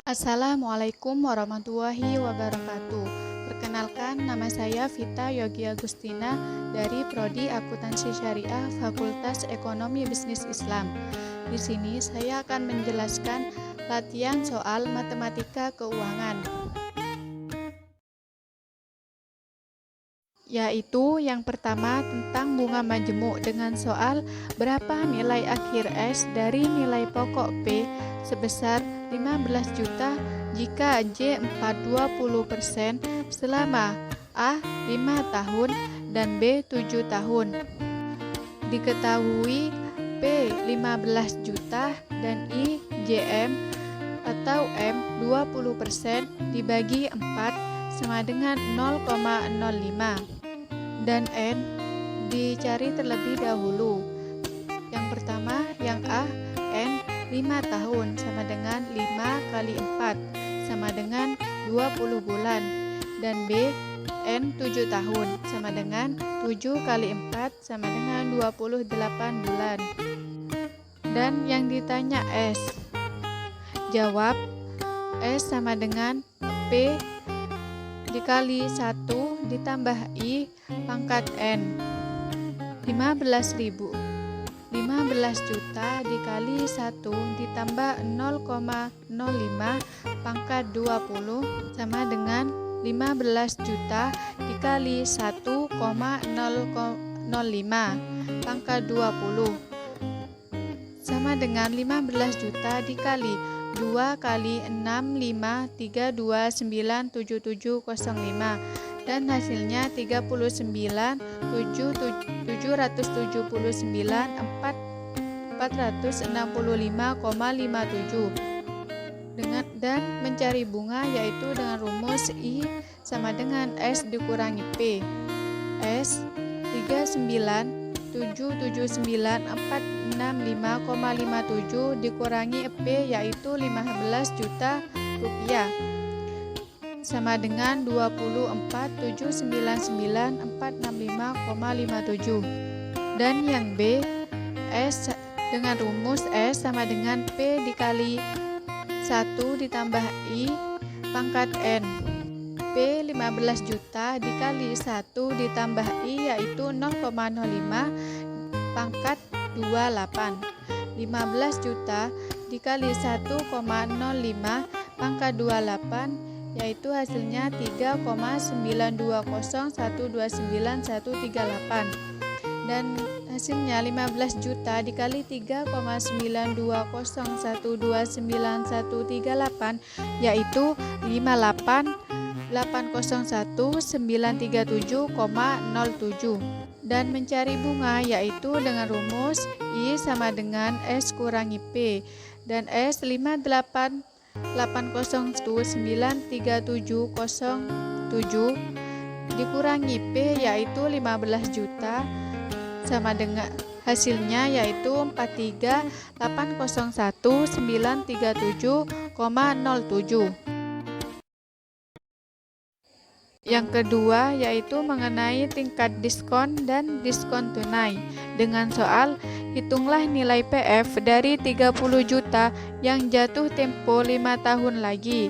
Assalamualaikum warahmatullahi wabarakatuh. Perkenalkan, nama saya Vita Yogi Agustina dari Prodi Akuntansi Syariah Fakultas Ekonomi Bisnis Islam. Di sini saya akan menjelaskan latihan soal matematika keuangan, yaitu yang pertama tentang bunga majemuk dengan soal berapa nilai akhir S dari nilai pokok P sebesar 15 juta jika J 20% selama A 5 tahun dan B 7 tahun. Diketahui P 15 juta dan I JM atau M 20% dibagi 4 sama dengan 0,05 dan N dicari terlebih dahulu. Yang pertama, yang A, N 5 tahun sama dengan 5 kali 4 sama dengan 20 bulan dan B, N 7 tahun sama dengan 7 kali 4 sama dengan 28 bulan. Dan yang ditanya S, jawab S sama dengan P dikali 1 ditambah I pangkat N. 15.000 15 juta dikali 1 ditambah 0,05 pangkat 20 sama dengan 15 juta dikali 1,005 pangkat 20 sama dengan 15 juta dikali 2 kali 6, 5, 3, 2, 9, 7, 7, 0, 5 dan hasilnya 39, 779, 465,57 dan mencari bunga yaitu dengan rumus I sama dengan S dikurangi P. S 39,779,465,57 dikurangi P yaitu 15 juta rupiah sama dengan 24,799,465,57. Dan yang B, S dengan rumus S sama dengan P dikali 1 ditambah I pangkat N. P 15 juta dikali 1 ditambah I yaitu 0,05 pangkat 28. 15 juta dikali 1,05 pangkat 28 yaitu hasilnya 3,920129138 dan hasilnya 15 juta dikali 3,920129138 yaitu 58,801,937,07 dan mencari bunga yaitu dengan rumus I sama dengan S kurangi P dan S 58,801,937,07 dikurangi P yaitu 15 juta sama dengan hasilnya yaitu 43,801,937,07. Yang kedua yaitu mengenai tingkat diskon dan diskon tunai dengan soal hitunglah nilai PF dari 30 juta yang jatuh tempo 5 tahun lagi,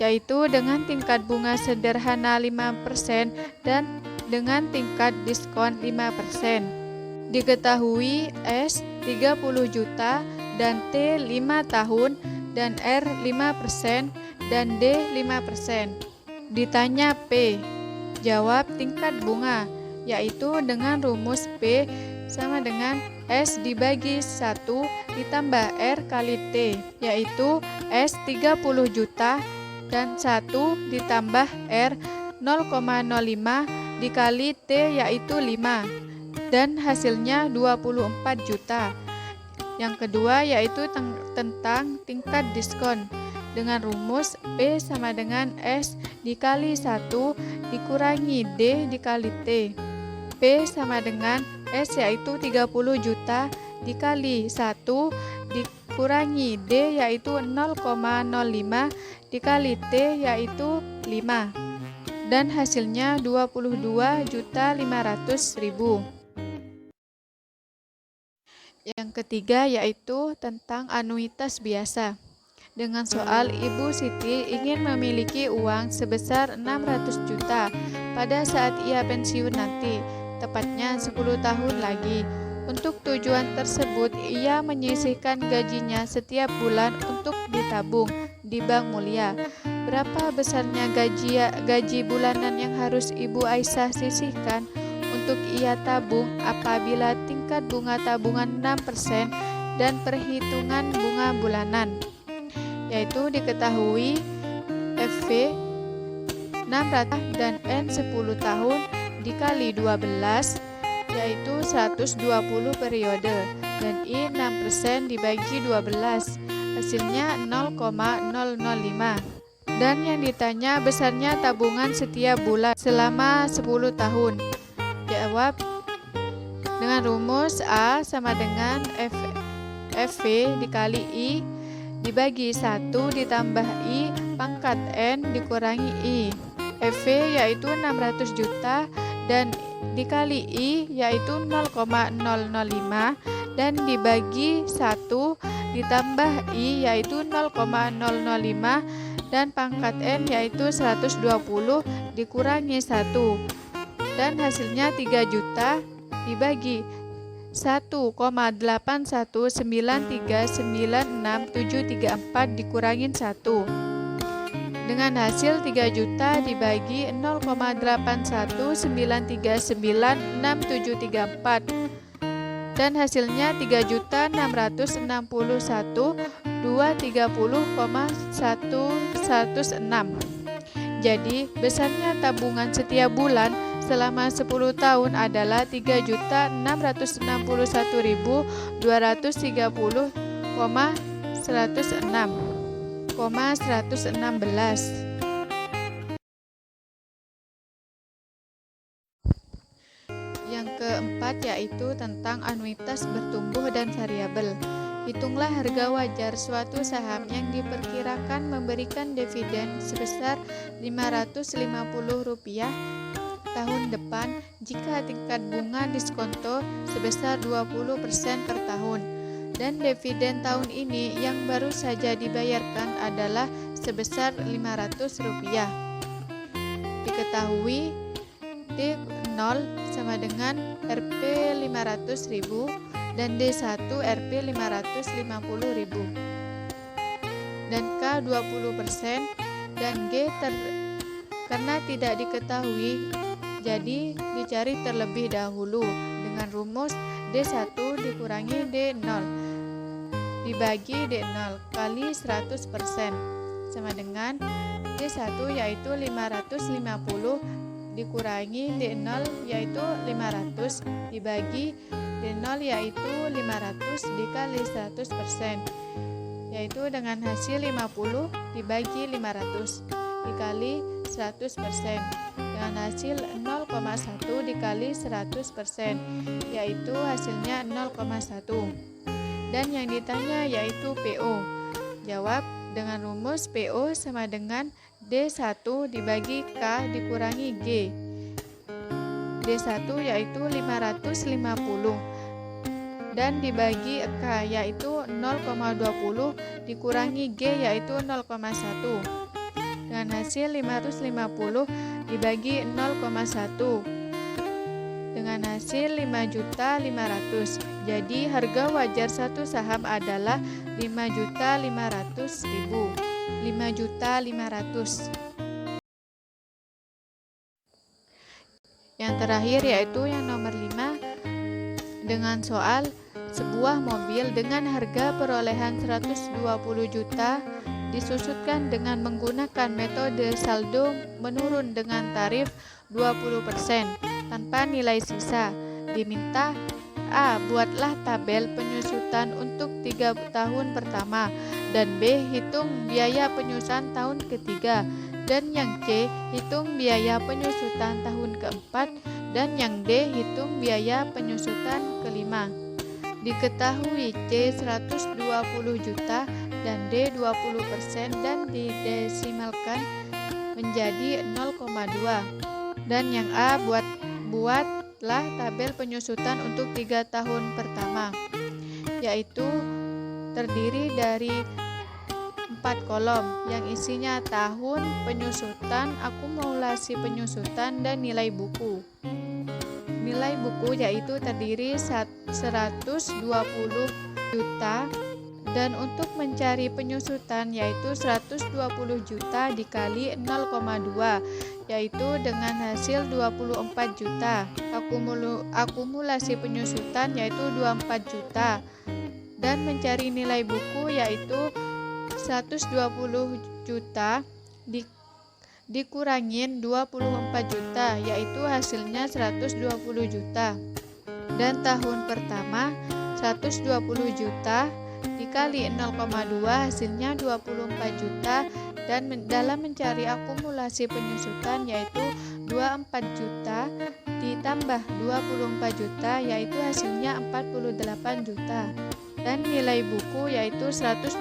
yaitu dengan tingkat bunga sederhana 5% dan dengan tingkat diskon 5%. Diketahui S 30 juta dan T 5 tahun dan R 5% dan D 5%. Ditanya P, jawab tingkat bunga, yaitu dengan rumus P sama dengan S dibagi 1 ditambah R kali T, yaitu S 30 juta dan 1 ditambah R 0,05 dikali T yaitu 5 dan hasilnya 24 juta. Yang kedua yaitu tentang tingkat diskon dengan rumus P sama dengan S dikali 1 dikurangi D dikali T. P sama dengan S yaitu 30 juta dikali 1 dikurangi D yaitu 0,05 dikali T yaitu 5 dan hasilnya 22.500.000. Yang ketiga yaitu tentang anuitas biasa dengan soal Ibu Siti ingin memiliki uang sebesar 600 juta pada saat ia pensiun nanti, tepatnya 10 tahun lagi. Untuk tujuan tersebut, ia menyisihkan gajinya setiap bulan untuk ditabung di Bank Mulia. Berapa besarnya gaji bulanan yang harus Ibu Aisyah sisihkan untuk ia tabung apabila tingkat bunga tabungan 6% dan perhitungan bunga bulanan? Yaitu diketahui FV 600 dan N 10 tahun dikali 12 yaitu 120 periode, dan I 6% dibagi 12 hasilnya 0,005. Dan yang ditanya besarnya tabungan setiap bulan selama 10 tahun. Jawab dengan rumus A sama dengan FV dikali I dibagi 1 ditambah I pangkat N dikurangi I. FV yaitu 600 juta dan dikali I yaitu 0,005 dan dibagi 1 ditambah I yaitu 0,005 dan pangkat N yaitu 120 dikurangi 1 dan hasilnya 3 juta dibagi 1,819396734 dikurangin 1 dengan hasil 3 juta dibagi 0,819396734 dan hasilnya 3.661.230,116. Jadi besarnya tabungan setiap bulan selama 10 tahun adalah 3.631.230,116. Yang keempat yaitu tentang anuitas bertumbuh dan variabel. Hitunglah harga wajar suatu saham yang diperkirakan memberikan dividen sebesar Rp550 tahun depan jika tingkat bunga diskonto sebesar 20% per tahun. Dan dividen tahun ini yang baru saja dibayarkan adalah sebesar Rp500. Diketahui D0 sama dengan Rp500.000 dan D1 Rp550.000 dan K 20% dan G karena tidak diketahui jadi dicari terlebih dahulu dengan rumus D1 dikurangi D0 dibagi D0 kali 100% sama dengan D1 yaitu 550 dikurangi D0 yaitu 500 dibagi D0 yaitu 500 dikali 100% yaitu dengan hasil 50 dibagi 500 dikali 100% dengan hasil 0,1 dikali 100% yaitu hasilnya 0,1. Dan yang ditanya yaitu PO. Jawab dengan rumus PO sama dengan D1 dibagi K dikurangi G. D1 yaitu 550 dan dibagi K yaitu 0,20 dikurangi G yaitu 0,1 dengan hasil 550 dibagi 0,1 dengan hasil 5.500.000. Jadi harga wajar satu saham adalah 5.500.000. 5.500.000. Yang terakhir yaitu yang nomor 5 dengan soal sebuah mobil dengan harga perolehan 120 juta disusutkan dengan menggunakan metode saldo menurun dengan tarif 20% tanpa nilai sisa. Diminta A. Buatlah tabel penyusutan untuk 3 tahun pertama dan B. Hitung biaya penyusutan tahun ketiga dan yang C. Hitung biaya penyusutan tahun keempat dan yang D. Hitung biaya penyusutan kelima. Diketahui C 120 juta dan D 20% dan didesimalkan menjadi 0,2 dan yang A. Buatlah tabel penyusutan untuk 3 tahun pertama yaitu terdiri dari 4 4 kolom yang isinya tahun, penyusutan, akumulasi penyusutan, dan nilai buku. Nilai buku yaitu terdiri 120 juta, dan untuk mencari penyusutan yaitu 120 juta dikali 0,2 yaitu dengan hasil 24 juta. Akumulasi penyusutan yaitu 24 juta, dan mencari nilai buku yaitu 120 juta dikurangin 24 juta yaitu hasilnya 120 juta. Dan tahun pertama 120 juta dikali 0,2 hasilnya 24 juta, dan dalam mencari akumulasi penyusutan yaitu 24 juta ditambah 24 juta yaitu hasilnya 48 juta. Dan nilai buku yaitu 120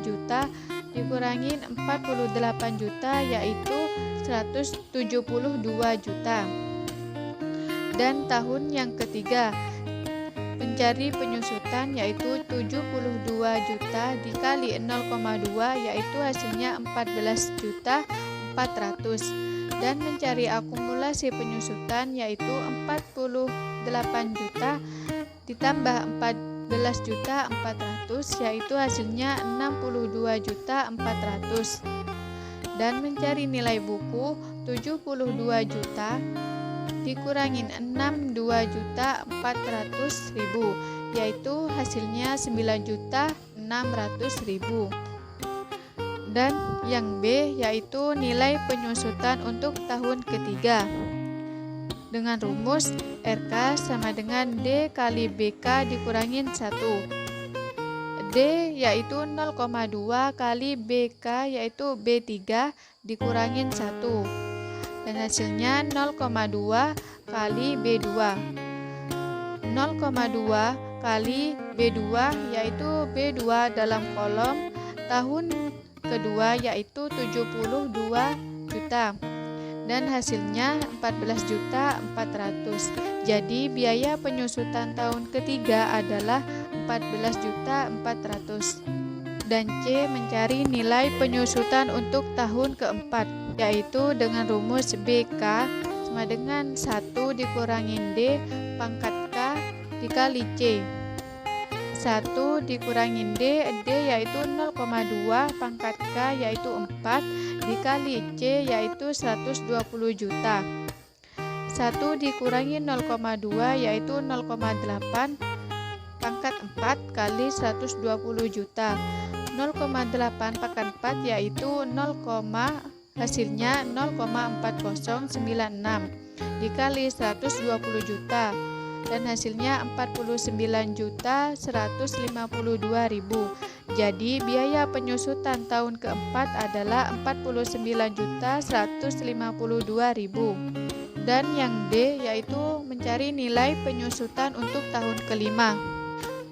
juta dikurangin 48 juta yaitu 172 juta. Dan tahun yang ketiga mencari penyusutan yaitu 72 juta dikali 0,2 yaitu hasilnya 14 juta 400, dan mencari akumulasi penyusutan yaitu 48 juta ditambah 14 juta 400 yaitu hasilnya 62 juta 400, dan mencari nilai buku 72 juta dikurangin 62 juta 400 ribu yaitu hasilnya 9 juta 600 ribu. Dan yang B yaitu nilai penyusutan untuk tahun ketiga dengan rumus RK sama dengan D kali BK dikurangin 1. D yaitu 0,2 kali BK yaitu B3 dikurangin 1, dan hasilnya 0,2 kali B2. 0,2 kali B2 yaitu B2 dalam kolom tahun kedua yaitu 72 juta, dan hasilnya 14 juta 400. Jadi biaya penyusutan tahun ketiga adalah 14 juta 400. Dan C mencari nilai penyusutan untuk tahun keempat yaitu dengan rumus BK sama dengan 1 dikurangin D pangkat K dikali C. 1 dikurangin D yaitu 0,2 pangkat K yaitu 4 dikali C yaitu 120 juta. 1 dikurangi 0,2 yaitu 0,8 pangkat 4 kali 120 juta. 0,8 pangkat 4 yaitu 0, hasilnya 0,4096 dikali 120 juta, dan hasilnya 49 juta 152 ribu. Jadi biaya penyusutan tahun keempat adalah 49 juta 152 ribu. Dan yang D yaitu mencari nilai penyusutan untuk tahun kelima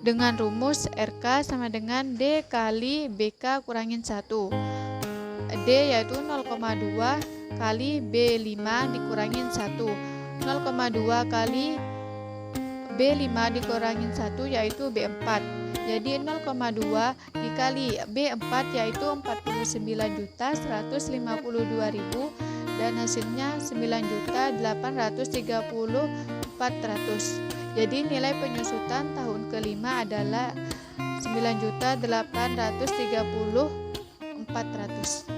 dengan rumus RK sama dengan D kali BK kurangin 1. D yaitu 0,2 kali B5 dikurangin 1. 0,2 kali B5 dikurangin 1 yaitu B4. Jadi 0,2 dikali B4 yaitu 49 juta 152 ribu, dan hasilnya 9 juta 830 400. Jadi nilai penyusutan tahun kelima adalah 9.830.400.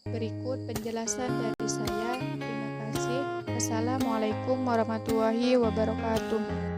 Berikut penjelasan dari saya. Terima kasih. Wassalamualaikum warahmatullahi wabarakatuh.